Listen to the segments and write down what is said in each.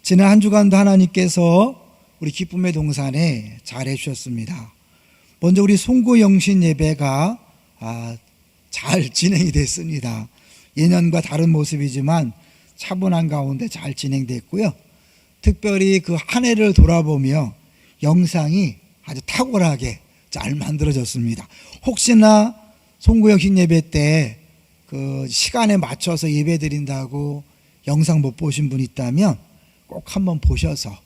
지난 한 주간도 하나님께서 우리 기쁨의 동산에 잘 해주셨습니다. 먼저 우리 송구영신 예배가 잘 진행이 됐습니다. 예년과 다른 모습이지만 차분한 가운데 잘 진행됐고요. 특별히 그 한 해를 돌아보며 영상이 아주 탁월하게 잘 만들어졌습니다. 혹시나 송구영신 예배 때 그 시간에 맞춰서 예배 드린다고 영상 못 보신 분 있다면 꼭 한번 보셔서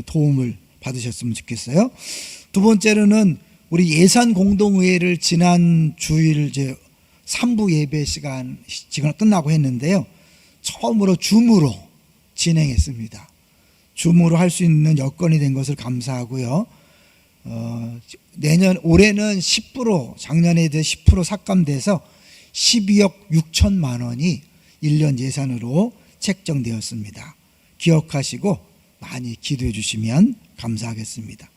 도움을 받으셨으면 좋겠어요. 두 번째로는 우리 예산 공동의회를 지난 주일 이제 3부 예배 시간 끝나고 했는데요. 처음으로 줌으로 진행했습니다. 줌으로 할 수 있는 여건이 된 것을 감사하고요. 올해는 10%, 작년에 대해 10% 삭감돼서 12억 6천만 원이 1년 예산으로 책정되었습니다. 기억하시고 많이 기도해 주시면 감사하겠습니다.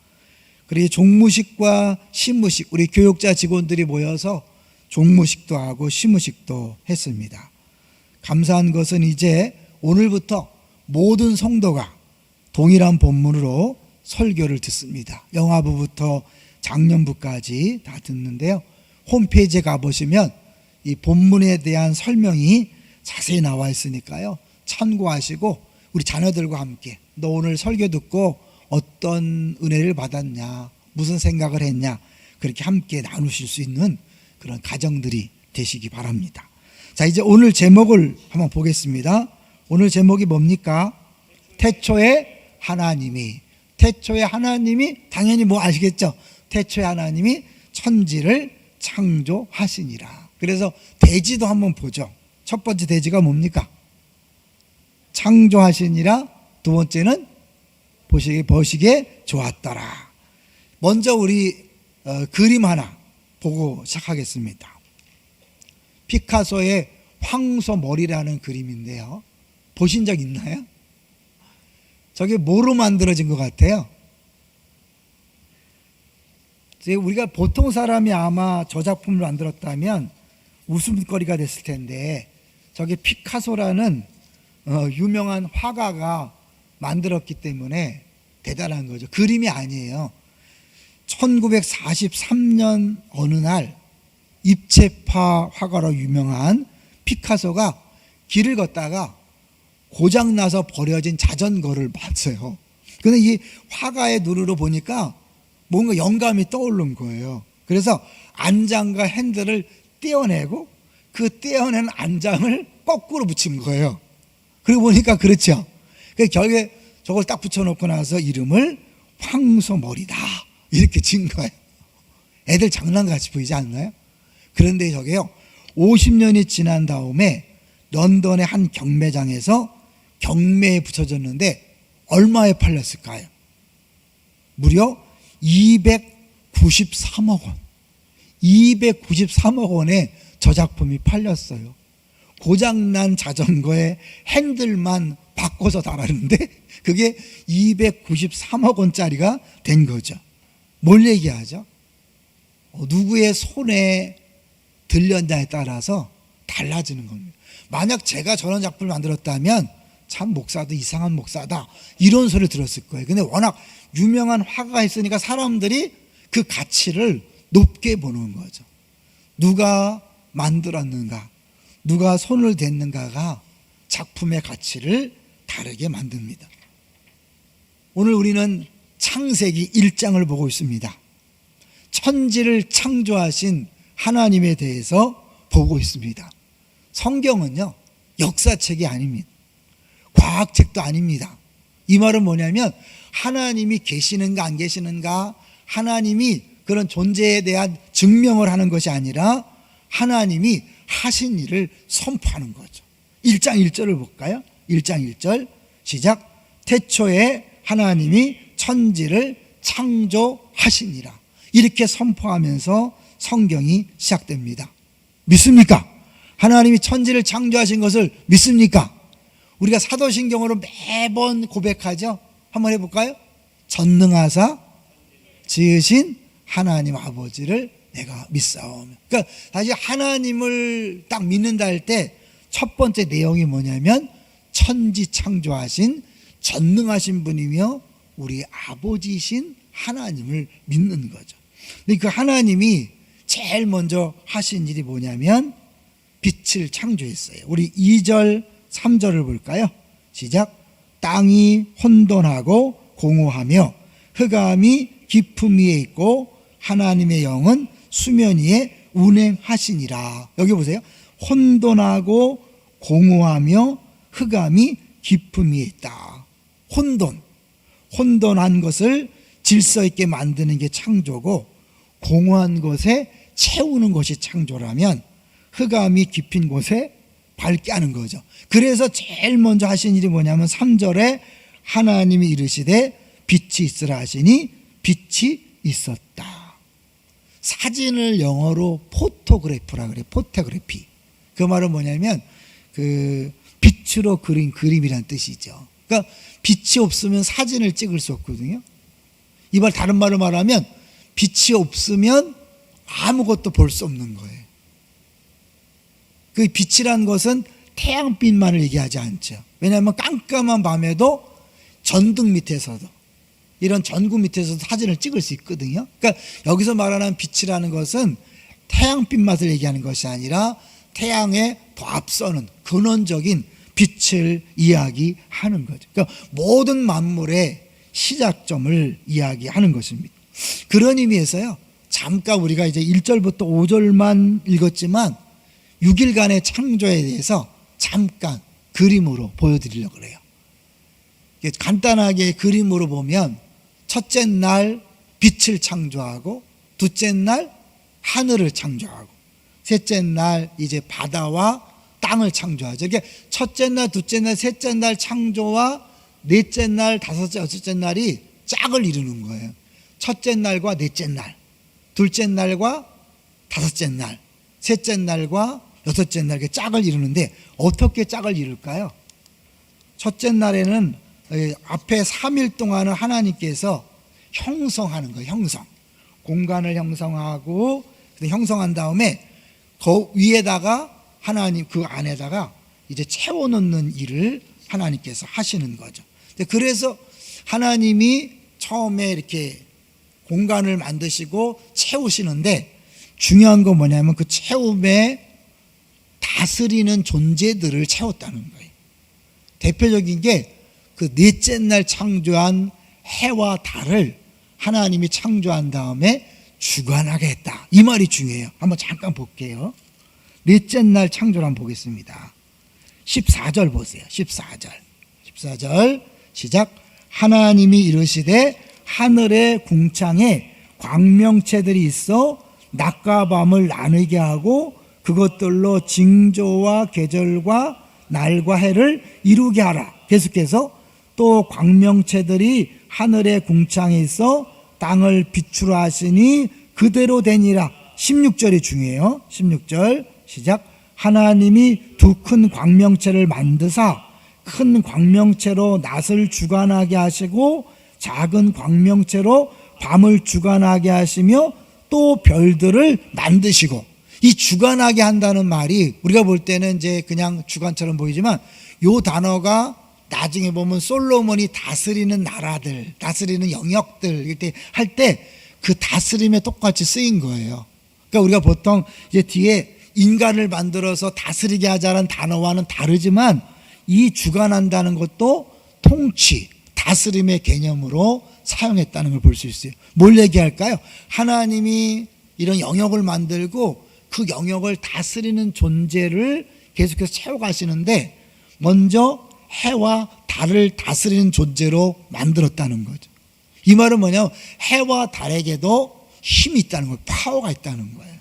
그리고 종무식과 시무식, 우리 교육자 직원들이 모여서 종무식도 하고 시무식도 했습니다. 감사한 것은 이제 오늘부터 모든 성도가 동일한 본문으로 설교를 듣습니다. 영화부부터 장년부까지 다 듣는데요. 홈페이지에 가보시면 이 본문에 대한 설명이 자세히 나와 있으니까요. 참고하시고 우리 자녀들과 함께 너 오늘 설교 듣고 어떤 은혜를 받았냐, 무슨 생각을 했냐, 그렇게 함께 나누실 수 있는 그런 가정들이 되시기 바랍니다. 자, 이제 오늘 제목을 한번 보겠습니다. 오늘 제목이 뭡니까? 태초에 하나님이 당연히 뭐 아시겠죠? 태초에 하나님이 천지를 창조하시니라. 그래서 대지도 한번 보죠. 첫 번째 대지가 뭡니까? 창조하시니라. 두 번째는 보시기에 좋았더라. 먼저 우리 그림 하나 보고 시작하겠습니다. 피카소의 황소머리라는 그림인데요. 보신 적 있나요? 저게 뭐로 만들어진 것 같아요? 우리가 보통 사람이 아마 저 작품을 만들었다면 웃음거리가 됐을 텐데 저게 피카소라는 유명한 화가가 만들었기 때문에 대단한 거죠. 그림이 아니에요. 1943년 어느 날 입체파 화가로 유명한 피카소가 길을 걷다가 고장나서 버려진 자전거를 봤어요. 근데 이 화가의 눈으로 보니까 뭔가 영감이 떠오른 거예요. 그래서 안장과 핸들을 떼어내고 그 떼어낸 안장을 거꾸로 붙인 거예요. 그리고 보니까 그렇죠. 결국에 저걸 딱 붙여놓고 나서 이름을 황소머리다 이렇게 지은 거예요. 애들 장난같이 보이지 않나요? 그런데 저게요 50년이 지난 다음에 런던의 한 경매장에서 경매에 붙여졌는데 얼마에 팔렸을까요? 무려 293억 원. 293억 원에 저 작품이 팔렸어요. 고장난 자전거에 핸들만 바꿔서 달았는데 그게 293억 원짜리가 된 거죠. 뭘 얘기하죠? 누구의 손에 들렸냐에 따라서 달라지는 겁니다. 만약 제가 저런 작품을 만들었다면 참 목사도 이상한 목사다 이런 소리를 들었을 거예요. 근데 워낙 유명한 화가가 있으니까 사람들이 그 가치를 높게 보는 거죠. 누가 만들었는가, 누가 손을 댔는가가 작품의 가치를 다르게 만듭니다. 오늘 우리는 창세기 1장을 보고 있습니다. 천지를 창조하신 하나님에 대해서 보고 있습니다. 성경은요 역사책이 아닙니다. 과학책도 아닙니다. 이 말은 뭐냐면 하나님이 계시는가 안 계시는가, 하나님이 그런 존재에 대한 증명을 하는 것이 아니라 하나님이 하신 일을 선포하는 거죠. 1장 1절을 볼까요? 1장 1절 시작. 태초에 하나님이 천지를 창조하시니라. 이렇게 선포하면서 성경이 시작됩니다. 믿습니까? 하나님이 천지를 창조하신 것을 믿습니까? 우리가 사도신경으로 매번 고백하죠. 한번 해볼까요? 전능하사 지으신 하나님 아버지를 내가 믿사오며. 그러니까 다시 하나님을 딱 믿는다 할 때 첫 번째 내용이 뭐냐면 천지 창조하신 전능하신 분이며 우리 아버지이신 하나님을 믿는 거죠. 근데 그 하나님이 제일 먼저 하신 일이 뭐냐면 빛을 창조했어요. 우리 2절 3절을 볼까요? 시작. 땅이 혼돈하고 공허하며 흑암이 깊음 위에 있고 하나님의 영은 수면 위에 운행하시니라. 여기 보세요. 혼돈하고 공허하며 흑암이 깊음 위에 있다. 혼돈한 것을 질서 있게 만드는 게 창조고, 공허한 곳에 채우는 것이 창조라면 흑암이 깊은 곳에 밝게 하는 거죠. 그래서 제일 먼저 하신 일이 뭐냐면 3절에 하나님이 이르시되 빛이 있으라 하시니 빛이 있었다. 사진을 영어로 포토그래프라 그래요. 포토그래피. 그 말은 뭐냐면 그 빛으로 그린 그림이라는 뜻이죠. 그러니까 빛이 없으면 사진을 찍을 수 없거든요. 이 말 다른 말로 말하면 빛이 없으면 아무것도 볼 수 없는 거예요. 그 빛이란 것은 태양빛만을 얘기하지 않죠. 왜냐하면 깜깜한 밤에도 전등 밑에서도, 이런 전구 밑에서도 사진을 찍을 수 있거든요. 그러니까 여기서 말하는 빛이라는 것은 태양빛 맛을 얘기하는 것이 아니라 태양에 더 앞서는 근원적인 빛을 이야기하는 거죠. 그러니까 모든 만물의 시작점을 이야기하는 것입니다. 그런 의미에서요, 잠깐 우리가 이제 1절부터 5절만 읽었지만 6일간의 창조에 대해서 잠깐 그림으로 보여드리려고 그래요. 간단하게 그림으로 보면 첫째 날 빛을 창조하고, 둘째 날 하늘을 창조하고, 셋째 날 이제 바다와 땅을 창조하죠. 이게 첫째 날, 둘째 날, 셋째 날 창조와 넷째 날, 다섯째, 여섯째 날이 짝을 이루는 거예요. 첫째 날과 넷째 날, 둘째 날과 다섯째 날, 셋째 날과 여섯째 날, 이렇게 짝을 이루는데 어떻게 짝을 이룰까요? 첫째 날에는 앞에 3일 동안은 하나님께서 형성하는 거예요. 형성. 공간을 형성하고, 형성한 다음에 그 위에다가 하나님 그 안에다가 이제 채워넣는 일을 하나님께서 하시는 거죠. 그래서 하나님이 처음에 이렇게 공간을 만드시고 채우시는데, 중요한 건 뭐냐면 그 채움에 다스리는 존재들을 채웠다는 거예요. 대표적인 게 그 넷째 날 창조한 해와 달을 하나님이 창조한 다음에 주관하게 했다. 이 말이 중요해요. 한번 잠깐 볼게요. 넷째 날 창조를 한번 보겠습니다. 14절 보세요. 14절 시작. 하나님이 이르시되 하늘의 궁창에 광명체들이 있어 낮과 밤을 나누게 하고 그것들로 징조와 계절과 날과 해를 이루게 하라. 계속해서 또 광명체들이 하늘의 궁창에 있어 땅을 비추라 하시니 그대로 되니라. 16절이 중요해요. 16절 시작. 하나님이 두 큰 광명체를 만드사 큰 광명체로 낮을 주관하게 하시고 작은 광명체로 밤을 주관하게 하시며 또 별들을 만드시고. 이 주관하게 한다는 말이 우리가 볼 때는 이제 그냥 주관처럼 보이지만 이 단어가 나중에 보면 솔로몬이 다스리는 나라들, 다스리는 영역들 이렇게 할 때 그 다스림에 똑같이 쓰인 거예요. 그러니까 우리가 보통 이제 뒤에 인간을 만들어서 다스리게 하자는 단어와는 다르지만 이 주관한다는 것도 통치, 다스림의 개념으로 사용했다는 걸 볼 수 있어요. 뭘 얘기할까요? 하나님이 이런 영역을 만들고 그 영역을 다스리는 존재를 계속해서 채워가시는데 먼저 해와 달을 다스리는 존재로 만들었다는 거죠. 이 말은 뭐냐면 해와 달에게도 힘이 있다는 거예요. 파워가 있다는 거예요.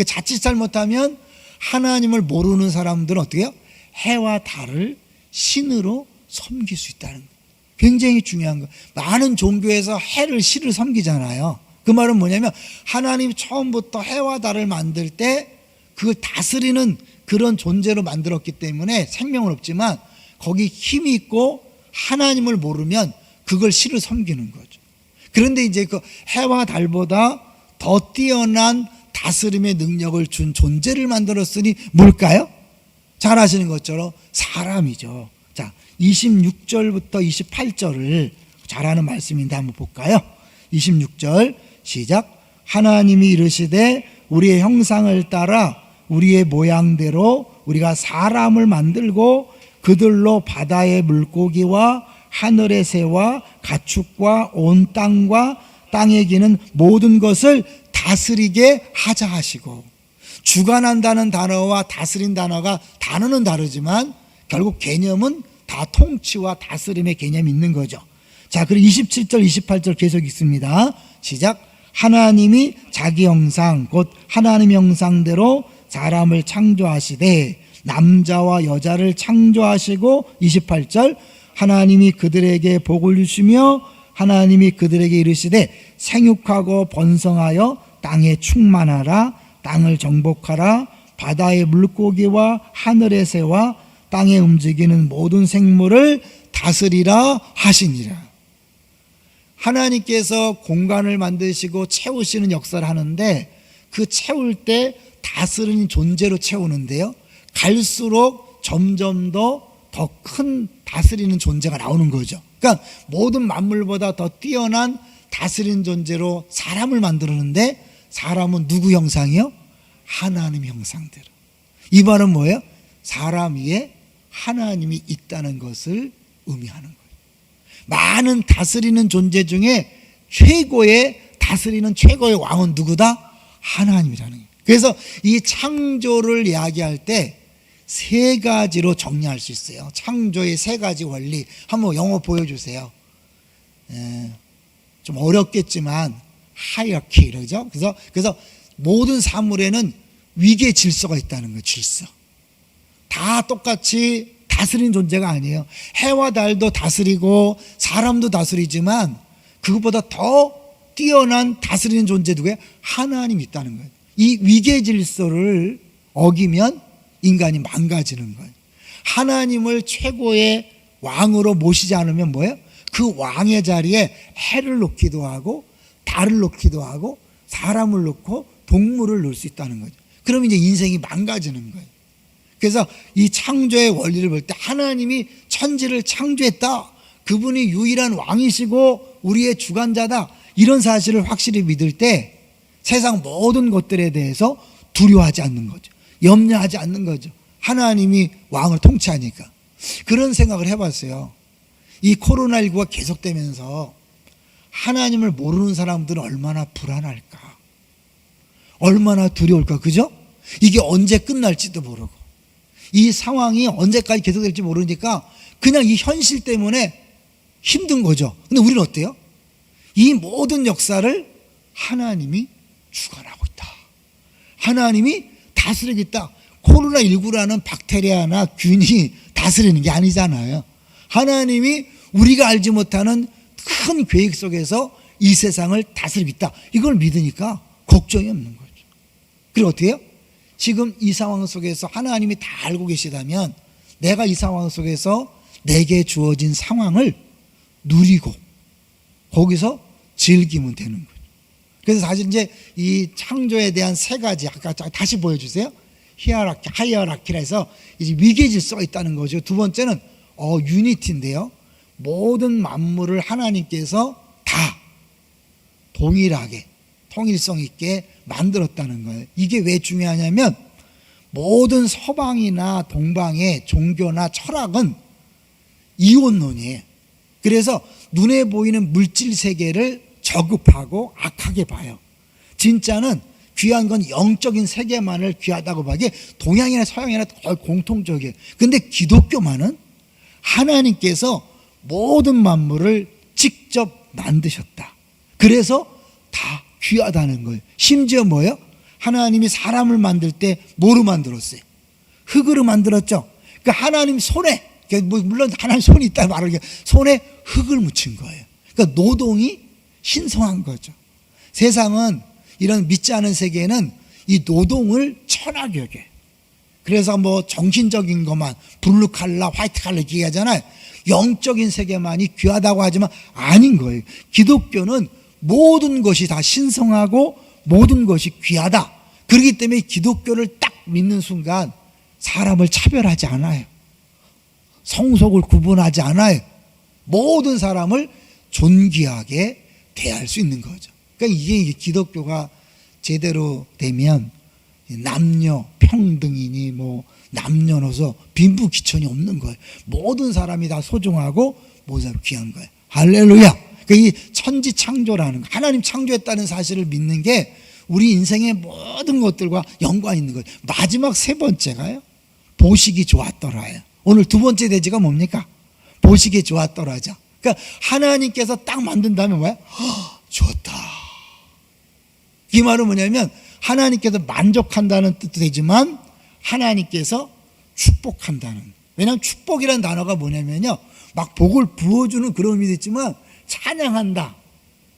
자칫 잘못하면 하나님을 모르는 사람들은 어떻게 해요? 해와 달을 신으로 섬길 수 있다는 거예요. 굉장히 중요한 거예요. 많은 종교에서 해를 신을 섬기잖아요. 그 말은 뭐냐면 하나님이 처음부터 해와 달을 만들 때 그걸 다스리는 그런 존재로 만들었기 때문에 생명은 없지만 거기 힘이 있고 하나님을 모르면 그걸 신을 섬기는 거죠. 그런데 이제 그 해와 달보다 더 뛰어난 다스림의 능력을 준 존재를 만들었으니 뭘까요? 잘 아시는 것처럼 사람이죠. 자, 26절부터 28절을 잘하는 말씀인데 한번 볼까요? 26절 시작. 하나님이 이르시되 우리의 형상을 따라 우리의 모양대로 우리가 사람을 만들고 그들로 바다의 물고기와 하늘의 새와 가축과 온 땅과 땅에 기는 모든 것을 다스리게 하자 하시고, 주관한다는 단어와 다스린 단어가 단어는 다르지만 결국 개념은 다 통치와 다스림의 개념이 있는 거죠. 자, 그리고 27절 28절 계속 있습니다. 시작. 하나님이 자기 형상 곧 하나님의 형상대로 사람을 창조하시되 남자와 여자를 창조하시고, 28절 하나님이 그들에게 복을 주시며 하나님이 그들에게 이르시되 생육하고 번성하여 땅에 충만하라. 땅을 정복하라. 바다의 물고기와 하늘의 새와 땅에 움직이는 모든 생물을 다스리라 하시니라. 하나님께서 공간을 만드시고 채우시는 역사를 하는데, 그 채울 때 다스리는 존재로 채우는데요, 갈수록 점점 더 큰 다스리는 존재가 나오는 거죠. 그러니까 모든 만물보다 더 뛰어난 다스리는 존재로 사람을 만드는데, 사람은 누구 형상이요? 하나님 형상대로. 이 말은 뭐예요? 사람 위에 하나님이 있다는 것을 의미하는 거예요. 많은 다스리는 존재 중에 다스리는 최고의 왕은 누구다? 하나님이라는 거예요. 그래서 이 창조를 이야기할 때 세 가지로 정리할 수 있어요. 창조의 세 가지 원리. 한번 영어 보여주세요. 좀 어렵겠지만 하이어키 이러죠. 그래서 모든 사물에는 위계 질서가 있다는 거예요. 질서. 다 똑같이 다스리는 존재가 아니에요. 해와 달도 다스리고 사람도 다스리지만 그것보다 더 뛰어난 다스리는 존재 누구예요? 하나님이 있다는 거예요. 이 위계 질서를 어기면 인간이 망가지는 거예요. 하나님을 최고의 왕으로 모시지 않으면 뭐예요? 그 왕의 자리에 해를 놓기도 하고 달을 놓기도 하고 사람을 놓고 동물을 놓을 수 있다는 거죠. 그러면 이제 인생이 망가지는 거예요. 그래서 이 창조의 원리를 볼 때 하나님이 천지를 창조했다, 그분이 유일한 왕이시고 우리의 주관자다, 이런 사실을 확실히 믿을 때 세상 모든 것들에 대해서 두려워하지 않는 거죠. 염려하지 않는 거죠. 하나님이 왕을 통치하니까. 그런 생각을 해봤어요. 이 코로나19가 계속되면서 하나님을 모르는 사람들은 얼마나 불안할까, 얼마나 두려울까, 그죠? 이게 언제 끝날지도 모르고 이 상황이 언제까지 계속될지 모르니까 그냥 이 현실 때문에 힘든 거죠. 근데 우리는 어때요? 이 모든 역사를 하나님이 주관하고 있다, 하나님이 다스리고 있다. 코로나19라는 박테리아나 균이 다스리는 게 아니잖아요. 하나님이 우리가 알지 못하는 큰 계획 속에서 이 세상을 다스리고 있다. 이걸 믿으니까 걱정이 없는 거죠. 그리고 어떻게 해요? 지금 이 상황 속에서 하나님이 다 알고 계시다면 내가 이 상황 속에서 내게 주어진 상황을 누리고 거기서 즐기면 되는 거죠. 그래서 사실 이제 이 창조에 대한 세 가지, 아까 다시 보여주세요. 하이어라키라 해서 이제 위계 질서가 있다는 거죠. 두 번째는 유니티인데요, 모든 만물을 하나님께서 다 동일하게 통일성 있게 만들었다는 거예요. 이게 왜 중요하냐면 모든 서방이나 동방의 종교나 철학은 이원론이에요. 그래서 눈에 보이는 물질 세계를 저급하고 악하게 봐요. 진짜는 귀한 건 영적인 세계만을 귀하다고 봐. 이게 동양이나 서양이나 거의 공통적이에요. 근데 기독교만은 하나님께서 모든 만물을 직접 만드셨다, 그래서 다 귀하다는 거예요. 심지어 뭐예요? 하나님이 사람을 만들 때 뭐로 만들었어요? 흙으로 만들었죠. 그러니까 하나님 손에, 물론 하나님 손이 있다 말하는 게, 손에 흙을 묻힌 거예요. 그러니까 노동이 신성한 거죠. 세상은, 이런 믿지 않은 세계는 이 노동을 천하게 여겨요. 그래서 뭐 정신적인 것만 블루 칼라, 화이트 칼라 얘기하잖아요. 영적인 세계만이 귀하다고 하지만 아닌 거예요. 기독교는 모든 것이 다 신성하고 모든 것이 귀하다. 그렇기 때문에 기독교를 딱 믿는 순간 사람을 차별하지 않아요. 성속을 구분하지 않아요. 모든 사람을 존귀하게 대할 수 있는 거죠. 그러니까 이게 기독교가 제대로 되면 남녀 평등이니 뭐 남녀노소 빈부귀천이 없는 거예요. 모든 사람이 다 소중하고 모든 사람이 귀한 거예요. 할렐루야. 그러니까 이 천지 창조라는 거, 하나님 창조했다는 사실을 믿는 게 우리 인생의 모든 것들과 연관이 있는 거예요. 마지막 세 번째가요, 보시기 좋았더라예요. 오늘 두 번째 대지가 뭡니까? 보시기 좋았더라죠. 그러니까 하나님께서 딱 만든 다음에 뭐야? 좋다. 이 말은 뭐냐면 하나님께서 만족한다는 뜻도 되지만 하나님께서 축복한다는. 왜냐하면 축복이라는 단어가 뭐냐면요, 막 복을 부어주는 그런 의미도 있지만 찬양한다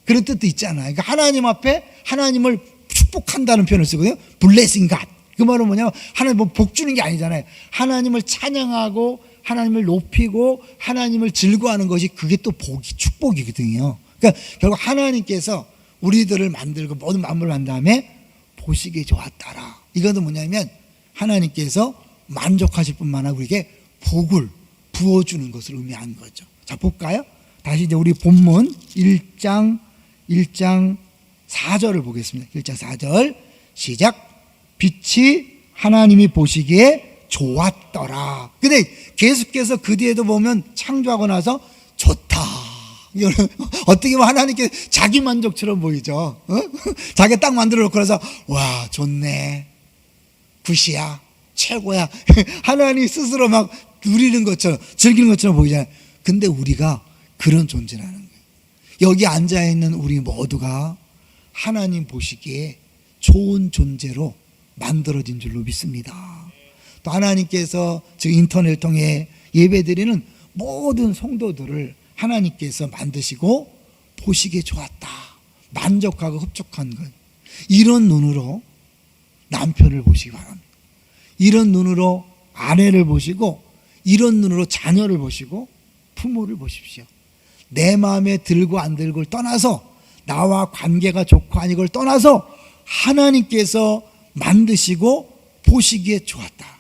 그런 뜻도 있잖아요. 그러니까 하나님 앞에 하나님을 축복한다는 표현을 쓰거든요. blessing God. 그 말은 뭐냐면 하나님 뭐 복 주는 게 아니잖아요. 하나님을 찬양하고 하나님을 높이고 하나님을 즐거워하는 것이 그게 또 복이 축복이거든요. 그러니까 결국 하나님께서 우리들을 만들고 모든 만물을 한 다음에 보시기에 좋았더라. 이것은 뭐냐면 하나님께서 만족하실 뿐만 아니라 우리에게 복을 부어주는 것을 의미하는 거죠. 자, 볼까요? 다시 이제 우리 본문 1장 4절을 보겠습니다. 1장 4절 시작. 빛이 하나님이 보시기에 좋았더라. 근데 계속해서 그 뒤에도 보면 창조하고 나서 좋다. 어떻게 보면 하나님께 자기 만족처럼 보이죠. 자기가 딱 만들어 놓고 나서 와 좋네, 굿이야, 최고야. 하나님 스스로 막 누리는 것처럼 즐기는 것처럼 보이잖아요. 근데 우리가 그런 존재라는 거예요. 여기 앉아있는 우리 모두가 하나님 보시기에 좋은 존재로 만들어진 줄로 믿습니다. 또 하나님께서 지금 인터넷을 통해 예배드리는 모든 성도들을 하나님께서 만드시고 보시기에 좋았다, 만족하고 흡족한 것, 이런 눈으로 남편을 보시기 바랍니다. 이런 눈으로 아내를 보시고 이런 눈으로 자녀를 보시고 부모를 보십시오. 내 마음에 들고 안 들고를 떠나서, 나와 관계가 좋고 아니고를 떠나서 하나님께서 만드시고 보시기에 좋았다.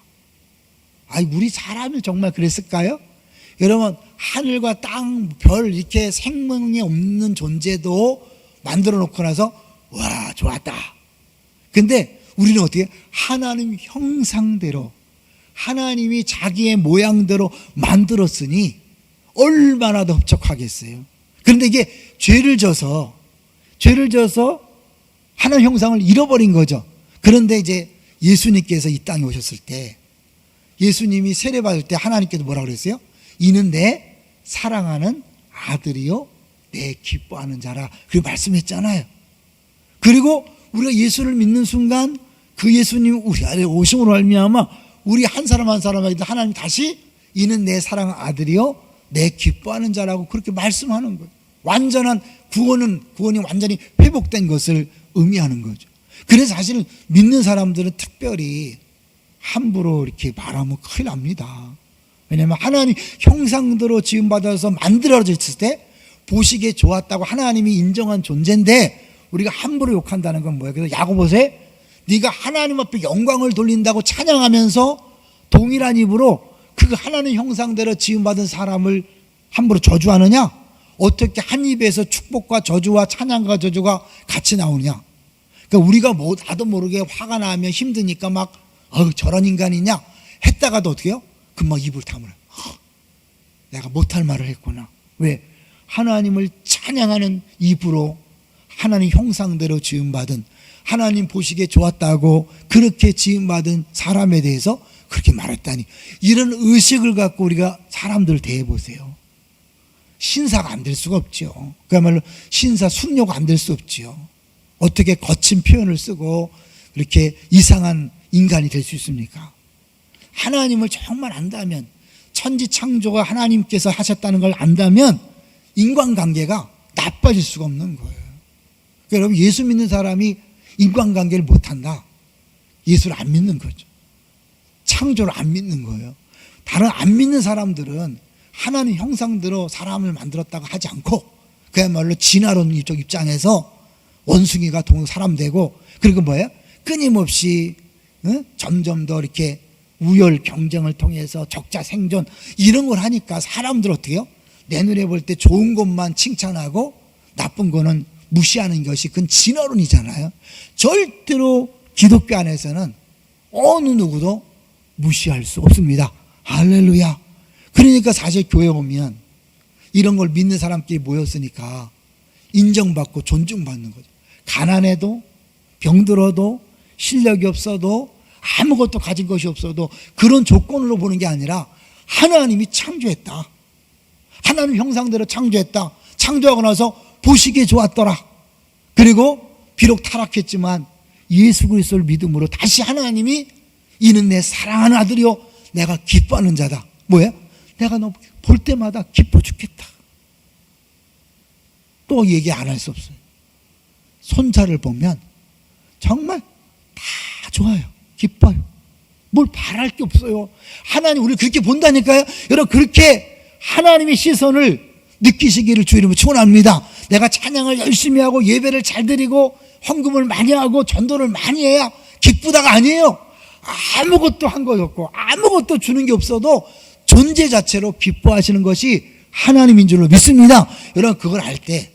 우리 사람이 정말 그랬을까요? 여러분, 하늘과 땅, 별, 이렇게 생명이 없는 존재도 만들어 놓고 나서 와 좋았다. 근데 우리는 어떻게 하나님 형상대로 하나님이 자기의 모양대로 만들었으니 얼마나 더 흡족하겠어요. 그런데 이게 죄를 져서 하나님 형상을 잃어버린 거죠. 그런데 이제 예수님께서 이 땅에 오셨을 때, 예수님이 세례받을 때 하나님께서 뭐라고 그랬어요? 이는 내 사랑하는 아들이요 내 기뻐하는 자라, 그렇게 말씀했잖아요. 그리고 우리가 예수를 믿는 순간 그 예수님 우리 안에 오심으로 말미암아 우리 한 사람 한 사람에게 하나님 다시 이는 내 사랑하는 아들이요 내 기뻐하는 자라고 그렇게 말씀하는 거예요. 완전한 구원이 완전히 회복된 것을 의미하는 거죠. 그래서 사실은 믿는 사람들은 특별히 함부로 이렇게 말하면 큰일 납니다. 왜냐하면 하나님 형상대로 지음받아서 만들어졌을 때 보시기에 좋았다고 하나님이 인정한 존재인데 우리가 함부로 욕한다는 건 뭐예요? 그래서 야고보서에 네가 하나님 앞에 영광을 돌린다고 찬양하면서 동일한 입으로 그 하나님 형상대로 지음받은 사람을 함부로 저주하느냐? 어떻게 한 입에서 축복과 저주와 찬양과 저주가 같이 나오느냐? 그러니까 우리가 나도 모르게 화가 나면 힘드니까 막 저런 인간이냐 했다가도 어떻게 해요? 금방 입을 다물어요. 내가 못할 말을 했구나. 왜? 하나님을 찬양하는 입으로 하나님 형상대로 지음받은, 하나님 보시기에 좋았다고 그렇게 지음받은 사람에 대해서 그렇게 말했다니, 이런 의식을 갖고 우리가 사람들을 대해보세요. 신사가 안 될 수가 없죠. 그야말로 신사 순교가 안 될 수 없죠. 어떻게 거친 표현을 쓰고 이렇게 이상한 인간이 될 수 있습니까? 하나님을 정말 안다면, 천지 창조가 하나님께서 하셨다는 걸 안다면 인간관계가 나빠질 수가 없는 거예요. 그러니까 여러분, 예수 믿는 사람이 인간관계를 못한다, 예수를 안 믿는 거죠. 창조를 안 믿는 거예요. 다른 안 믿는 사람들은 하나님 형상대로 사람을 만들었다고 하지 않고 그야말로 진화론적 입장에서 원숭이가 사람 되고, 그리고 뭐예요? 끊임없이 점점 더 이렇게 우열 경쟁을 통해서 적자 생존 이런 걸 하니까 사람들 어떻게 해요? 내 눈에 볼 때 좋은 것만 칭찬하고 나쁜 거는 무시하는 것이 그건 진화론이잖아요. 절대로 기독교 안에서는 어느 누구도 무시할 수 없습니다. 할렐루야. 그러니까 사실 교회 오면 이런 걸 믿는 사람끼리 모였으니까 인정받고 존중받는 거죠. 가난해도 병들어도 실력이 없어도 아무것도 가진 것이 없어도 그런 조건으로 보는 게 아니라 하나님이 창조했다. 하나님 형상대로 창조했다. 창조하고 나서 보시기에 좋았더라. 그리고 비록 타락했지만 예수 그리스도를 믿음으로 다시 하나님이 이는 내 사랑하는 아들이요 내가 기뻐하는 자다. 뭐예요? 내가 너 볼 때마다 기뻐 죽겠다. 또 얘기 안 할 수 없어요. 손자를 보면 정말 다 좋아요. 기뻐요. 뭘 바랄 게 없어요. 하나님 우리를 그렇게 본다니까요. 여러분 그렇게 하나님의 시선을 느끼시기를 주의 이름으로 축원합니다. 내가 찬양을 열심히 하고 예배를 잘 드리고 헌금을 많이 하고 전도를 많이 해야 기쁘다가 아니에요. 아무것도 한 거 없고 아무것도 주는 게 없어도 존재 자체로 기뻐하시는 것이 하나님인 줄로 믿습니다. 여러분 그걸 알 때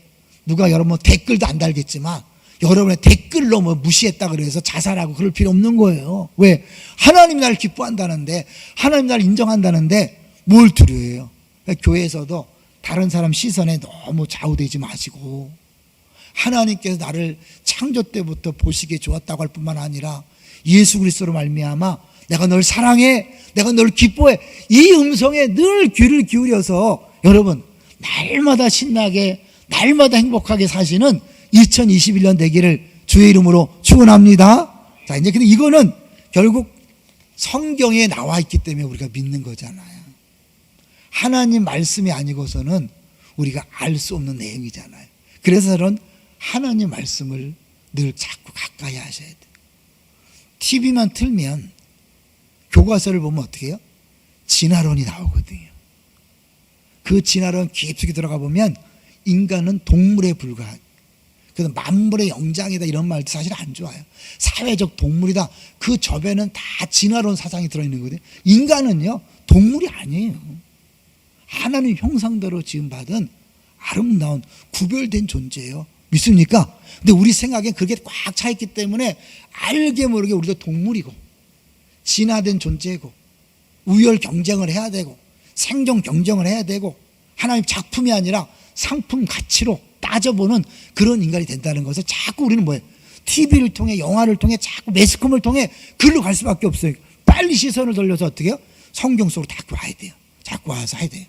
누가 여러분 댓글도 안 달겠지만 여러분의 댓글로 뭐 무시했다 그래서 자살하고 그럴 필요 없는 거예요. 왜? 하나님이 나를 기뻐한다는데 하나님이 나를 인정한다는데 뭘 두려워해요? 그러니까 교회에서도 다른 사람 시선에 너무 좌우되지 마시고 하나님께서 나를 창조 때부터 보시기에 좋았다고 할 뿐만 아니라 예수 그리스도로 말미암아 내가 널 사랑해, 내가 널 기뻐해 이 음성에 늘 귀를 기울여서 여러분 날마다 신나게 날마다 행복하게 사시는 2021년 되기를 주의 이름으로 축원합니다. 자 이제 근데 이거는 결국 성경에 나와 있기 때문에 우리가 믿는 거잖아요. 하나님 말씀이 아니고서는 우리가 알 수 없는 내용이잖아요. 그래서 저는 하나님 말씀을 늘 자꾸 가까이 하셔야 돼요. TV만 틀면 교과서를 보면 어떻게 해요? 진화론이 나오거든요. 그 진화론 깊숙이 들어가 보면 인간은 동물에 불과한 그래서 만물의 영장이다 이런 말도 사실 안 좋아요. 사회적 동물이다. 그 접에는 다 진화론 사상이 들어있는 거거든요. 인간은요 동물이 아니에요. 하나님 형상대로 지음받은 아름다운 구별된 존재예요. 믿습니까? 근데 우리 생각엔 그게 꽉 차있기 때문에 알게 모르게 우리도 동물이고 진화된 존재고 우열 경쟁을 해야 되고 생존 경쟁을 해야 되고 하나님 작품이 아니라 상품 가치로 따져보는 그런 인간이 된다는 것을 자꾸 우리는 뭐예요? TV를 통해 영화를 통해 자꾸 매스컴을 통해 글로 갈 수밖에 없어요. 빨리 시선을 돌려서 어떻게 해요? 성경 속으로 자꾸 와야 돼요. 자꾸 와서 해야 돼요.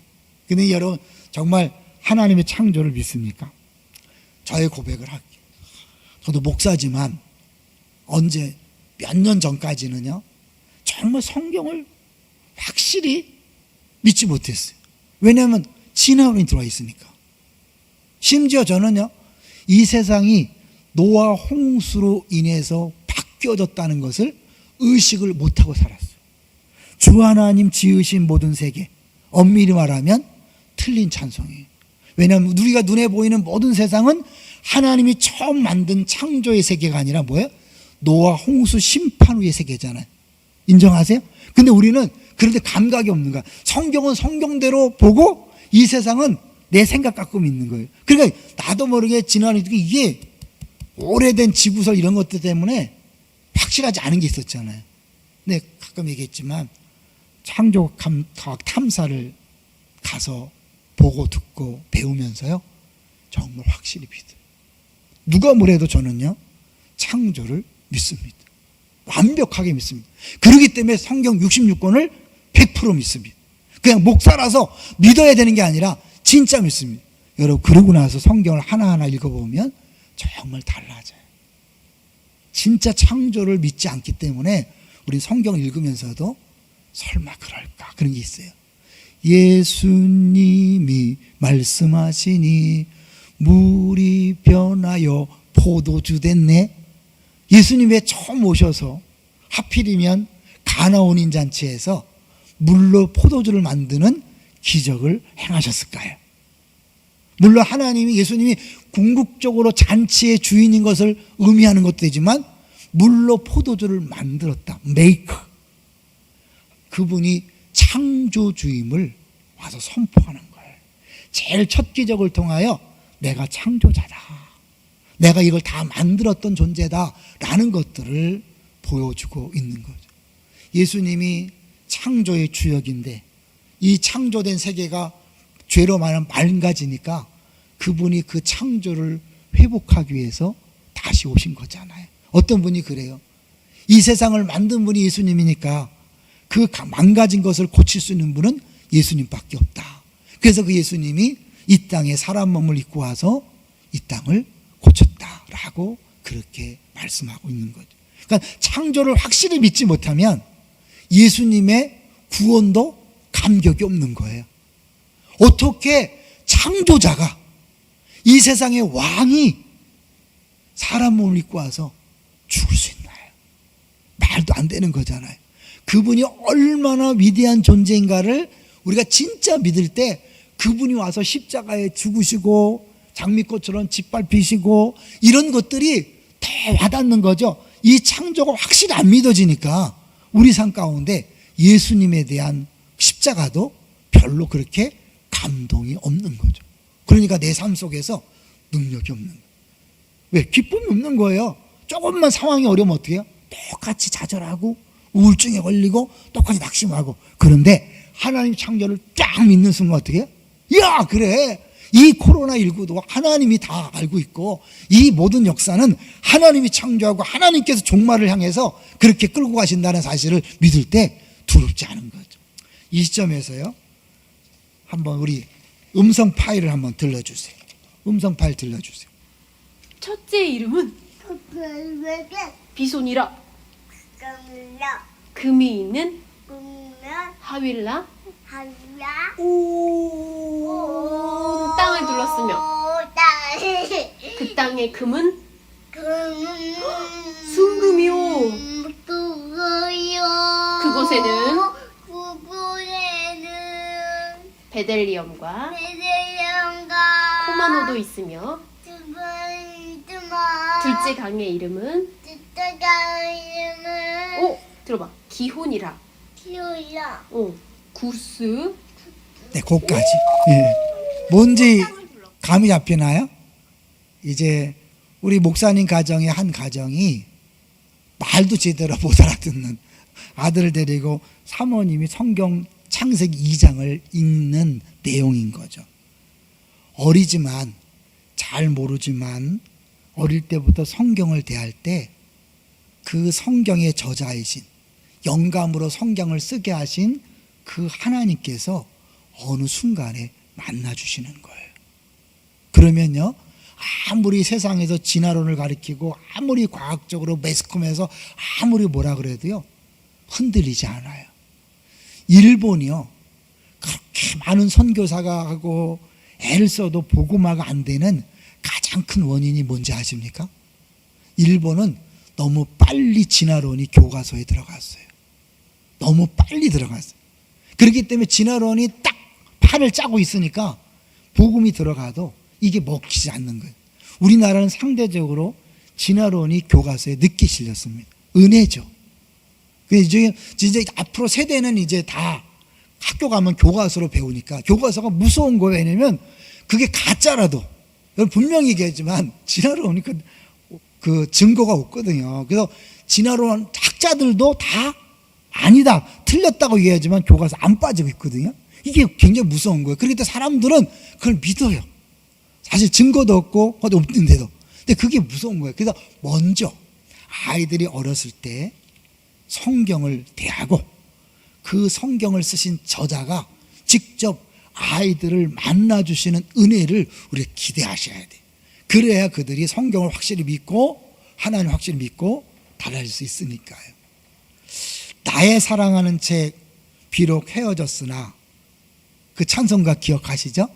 근데 여러분 정말 하나님의 창조를 믿습니까? 저의 고백을 할게요. 저도 목사지만 언제 몇 년 전까지는요 정말 성경을 확실히 믿지 못했어요. 왜냐하면 진화론이 들어와 있으니까. 심지어 저는요 이 세상이 노아 홍수로 인해서 바뀌어졌다는 것을 의식을 못하고 살았어요. 주 하나님 지으신 모든 세계 엄밀히 말하면 틀린 찬송이에요. 왜냐하면 우리가 눈에 보이는 모든 세상은 하나님이 처음 만든 창조의 세계가 아니라 뭐예요? 노아 홍수 심판 후의 세계잖아요. 인정하세요? 근데 우리는 그런데 감각이 없는 거야. 성경은 성경대로 보고 이 세상은 내 생각 갖고 믿는 거예요. 그러니까 나도 모르게 지나는 이게 오래된 지구설 이런 것들 때문에 확실하지 않은 게 있었잖아요. 근데 가끔 얘기했지만 창조과학 탐사를 가서 보고 듣고 배우면서요 정말 확실히 믿어요. 누가 뭐래도 저는요 창조를 믿습니다. 완벽하게 믿습니다. 그렇기 때문에 성경 66권을 100% 믿습니다. 그냥 목사라서 믿어야 되는 게 아니라 진짜 믿습니다. 여러분 그러고 나서 성경을 하나하나 읽어보면 정말 달라져요. 진짜 창조를 믿지 않기 때문에 우리 성경을 읽으면서도 설마 그럴까 그런 게 있어요. 예수님이 말씀하시니 물이 변하여 포도주 됐네. 예수님 왜 처음 오셔서 하필이면 가나온인 잔치에서 물로 포도주를 만드는 기적을 행하셨을까요? 물론 하나님이 예수님이 궁극적으로 잔치의 주인인 것을 의미하는 것도 되지만 물로 포도주를 만들었다. 메이커. 그분이 창조주임을 와서 선포하는 거예요. 제일 첫 기적을 통하여 내가 창조자다, 내가 이걸 다 만들었던 존재다 라는 것들을 보여주고 있는 거죠. 예수님이 창조의 주역인데 이 창조된 세계가 죄로 망가지니까 그분이 그 창조를 회복하기 위해서 다시 오신 거잖아요. 어떤 분이 그래요. 이 세상을 만든 분이 예수님이니까 그 망가진 것을 고칠 수 있는 분은 예수님밖에 없다. 그래서 그 예수님이 이 땅에 사람 몸을 입고 와서 이 땅을 고쳤다라고 그렇게 말씀하고 있는 거죠. 그러니까 창조를 확실히 믿지 못하면 예수님의 구원도 감격이 없는 거예요. 어떻게 창조자가, 이 세상의 왕이 사람 몸을 입고 와서 죽을 수 있나요? 말도 안 되는 거잖아요. 그분이 얼마나 위대한 존재인가를 우리가 진짜 믿을 때 그분이 와서 십자가에 죽으시고 장미꽃처럼 짓밟히시고 이런 것들이 더 와닿는 거죠. 이 창조가 확실히 안 믿어지니까 우리 삶 가운데 예수님에 대한 십자가도 별로 그렇게 감동이 없는 거죠. 그러니까 내 삶 속에서 능력이 없는 거예요. 왜? 기쁨이 없는 거예요. 조금만 상황이 어려우면 어떻게 해요? 똑같이 좌절하고 우울증에 걸리고 똑같이 낙심하고. 그런데 하나님 창조를 쫙 믿는 순간 어떻게 해요? 야, 그래, 이 코로나19도 하나님이 다 알고 있고 이 모든 역사는 하나님이 창조하고 하나님께서 종말을 향해서 그렇게 끌고 가신다는 사실을 믿을 때 두렵지 않은 거죠. 이 시점에서요, 한번 우리 음성 파일을 한번 들려주세요. 음성 파일 들려주세요. 첫째의 이름은 비손이라. 금이 있는 하윌라 온 땅을 둘렀으며 그 땅의 금은 순금이요. 그곳에는 베델리엄과 코마노도 있으며 둘째 강의 이름은 들어봐, 기혼이라. 구스. 네, 거기까지. 예. 뭔지 감이 잡히나요? 이제 우리 목사님 가정의 한 가정이 말도 제대로 못 알아듣는 아들을 데리고 사모님이 성경 창세기 2장을 읽는 내용인 거죠. 어리지만, 잘 모르지만 어릴 때부터 성경을 대할 때 그 성경의 저자이신, 영감으로 성경을 쓰게 하신 그 하나님께서 어느 순간에 만나주시는 거예요. 그러면요, 아무리 세상에서 진화론을 가리키고 아무리 과학적으로 매스컴에서 아무리 뭐라 그래도요, 흔들리지 않아요. 일본이요, 그렇게 많은 선교사가 하고 애를 써도 복음화가 안 되는 가장 큰 원인이 뭔지 아십니까? 일본은 너무 빨리 진화론이 교과서에 들어갔어요. 너무 빨리 들어갔어요. 그렇기 때문에 진화론이 딱 판을 짜고 있으니까 복음이 들어가도 이게 먹히지 않는 거예요. 우리나라는 상대적으로 진화론이 교과서에 늦게 실렸습니다. 은혜죠. 이제 앞으로 세대는 이제 다 학교 가면 교과서로 배우니까 교과서가 무서운 거예요. 왜냐면 그게 가짜라도, 분명히 얘기하지만 진화론이 그 증거가 없거든요. 그래서 진화론 학자들도 다 아니다, 틀렸다고 얘기하지만 교과서 안 빠지고 있거든요. 이게 굉장히 무서운 거예요. 그러니까 사람들은 그걸 믿어요. 사실 증거도 없고 없는데도. 근데 그게 무서운 거예요. 그래서 먼저 아이들이 어렸을 때 성경을 대하고 그 성경을 쓰신 저자가 직접 아이들을 만나주시는 은혜를 우리가 기대하셔야 돼요. 그래야 그들이 성경을 확실히 믿고 하나님을 확실히 믿고 달라질 수 있으니까요. 나의 사랑하는 책, 비록 헤어졌으나, 그 찬송가 기억하시죠?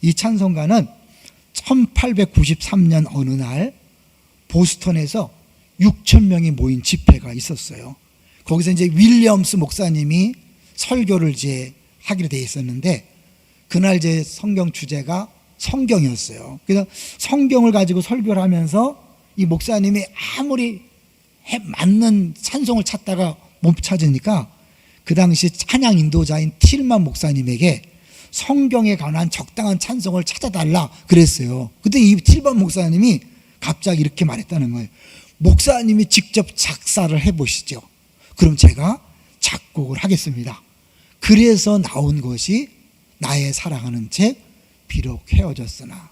이 찬송가는 1893년 어느 날 보스턴에서 6천 명이 모인 집회가 있었어요. 거기서 이제 윌리엄스 목사님이 설교를 이제 하기로 돼 있었는데, 그날 이제 성경 주제가 성경이었어요. 그래서 성경을 가지고 설교를 하면서 이 목사님이 아무리 맞는 찬송을 찾다가 못 찾으니까 그 당시 찬양 인도자인 틸만 목사님에게 성경에 관한 적당한 찬송을 찾아달라 그랬어요. 그때 이 틸만 목사님이 갑자기 이렇게 말했다는 거예요. 목사님이 직접 작사를 해보시죠. 그럼 제가 작곡을 하겠습니다. 그래서 나온 것이 나의 사랑하는 책 비록 헤어졌으나,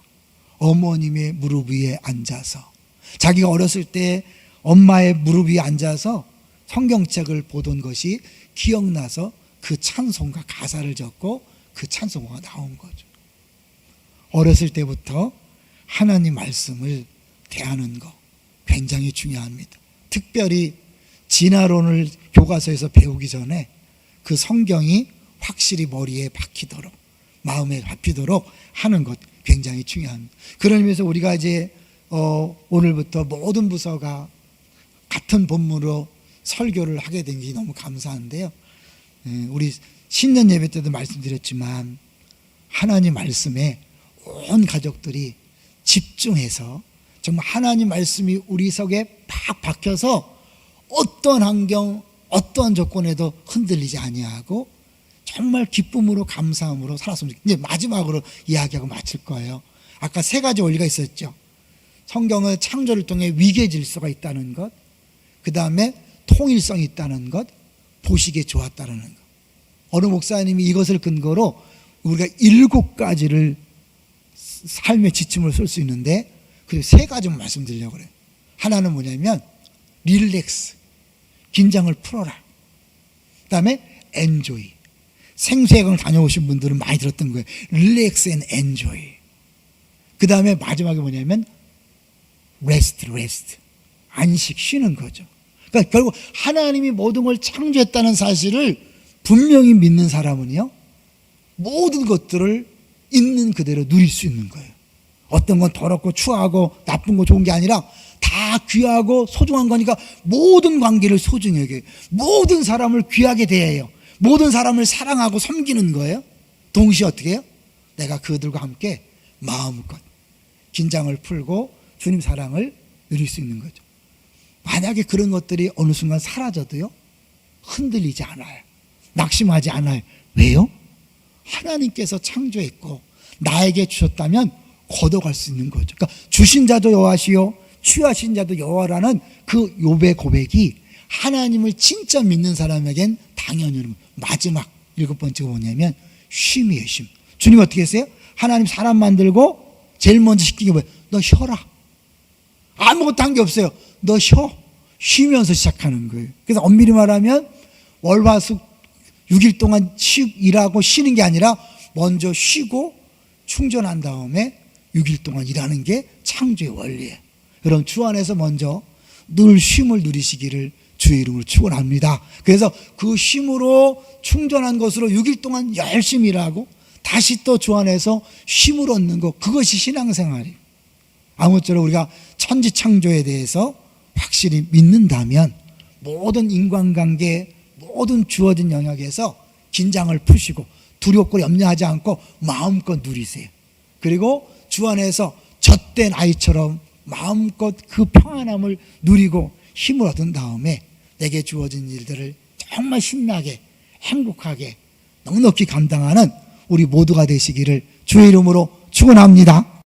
어머님의 무릎 위에 앉아서, 자기가 어렸을 때 엄마의 무릎 위에 앉아서 성경책을 보던 것이 기억나서 그 찬송가 가사를 적고 그 찬송가가 나온 거죠. 어렸을 때부터 하나님 말씀을 대하는 거 굉장히 중요합니다. 특별히 진화론을 교과서에서 배우기 전에 그 성경이 확실히 머리에 박히도록, 마음에 잡히도록 하는 것 굉장히 중요합니다. 그런 의미에서 우리가 이제 오늘부터 모든 부서가 같은 본문으로 설교를 하게 된 게 너무 감사한데요. 우리 신년 예배 때도 말씀드렸지만 하나님 말씀에 온 가족들이 집중해서 정말 하나님 말씀이 우리 속에 팍 박혀서 어떤 환경, 어떤 조건에도 흔들리지 아니하고 정말 기쁨으로 감사함으로 살았으면 좋겠어요. 이제 마지막으로 이야기하고 마칠 거예요. 아까 세 가지 원리가 있었죠. 성경은 창조를 통해 위계 질서가 있다는 것, 그 다음에 통일성이 있다는 것, 보시기에 좋았다는 것. 어느 목사님이 이것을 근거로 우리가 7가지를 삶의 지침을 쓸 수 있는데, 그리고 3가지만 말씀드리려고 그래요. 하나는 뭐냐면 릴렉스, 긴장을 풀어라. 그 다음에 엔조이, 생수해강 다녀오신 분들은 많이 들었던 거예요. 릴렉스 앤 엔조이. 그 다음에 마지막에 뭐냐면 레스트, 안식, 쉬는 거죠. 그러니까 결국 하나님이 모든 걸 창조했다는 사실을 분명히 믿는 사람은요, 모든 것들을 있는 그대로 누릴 수 있는 거예요. 어떤 건 더럽고 추하고 나쁜 거 좋은 게 아니라 다 귀하고 소중한 거니까 모든 관계를 소중히 여겨요. 모든 사람을 귀하게 대해요. 모든 사람을 사랑하고 섬기는 거예요. 동시에 어떻게 해요? 내가 그들과 함께 마음껏 긴장을 풀고 주님 사랑을 누릴 수 있는 거죠. 만약에 그런 것들이 어느 순간 사라져도요, 흔들리지 않아요. 낙심하지 않아요. 왜요? 하나님께서 창조했고 나에게 주셨다면 걷어갈 수 있는 거죠. 그러니까 주신 자도 여호와시요 취하신 자도 여호와라는 그 욥의 고백이 하나님을 진짜 믿는 사람에겐 당연히 마지막 7번째가 뭐냐면 쉼이에요. 쉼. 주님 어떻게 했어요? 하나님 사람 만들고 제일 먼저 시킨 게 뭐예요? 너 쉬어라. 아무것도 한 게 없어요. 너 쉬어. 쉬면서 시작하는 거예요. 그래서 엄밀히 말하면 월화수 6일 동안 일하고 쉬는 게 아니라 먼저 쉬고 충전한 다음에 6일 동안 일하는 게 창조의 원리예요. 여러분 주 안에서 먼저 늘 쉼을 누리시기를 주의 이름으로 축원합니다. 그래서 그 쉼으로 충전한 것으로 6일 동안 열심히 일하고 다시 또 주 안에서 쉼을 얻는 것, 그것이 신앙생활이에요. 아무쪼록 우리가 천지창조에 대해서 확실히 믿는다면 모든 인간관계, 모든 주어진 영역에서 긴장을 푸시고 두렵고 염려하지 않고 마음껏 누리세요. 그리고 주 안에서 젖된 아이처럼 마음껏 그 평안함을 누리고 힘을 얻은 다음에 내게 주어진 일들을 정말 신나게 행복하게 넉넉히 감당하는 우리 모두가 되시기를 주의 이름으로 축원합니다.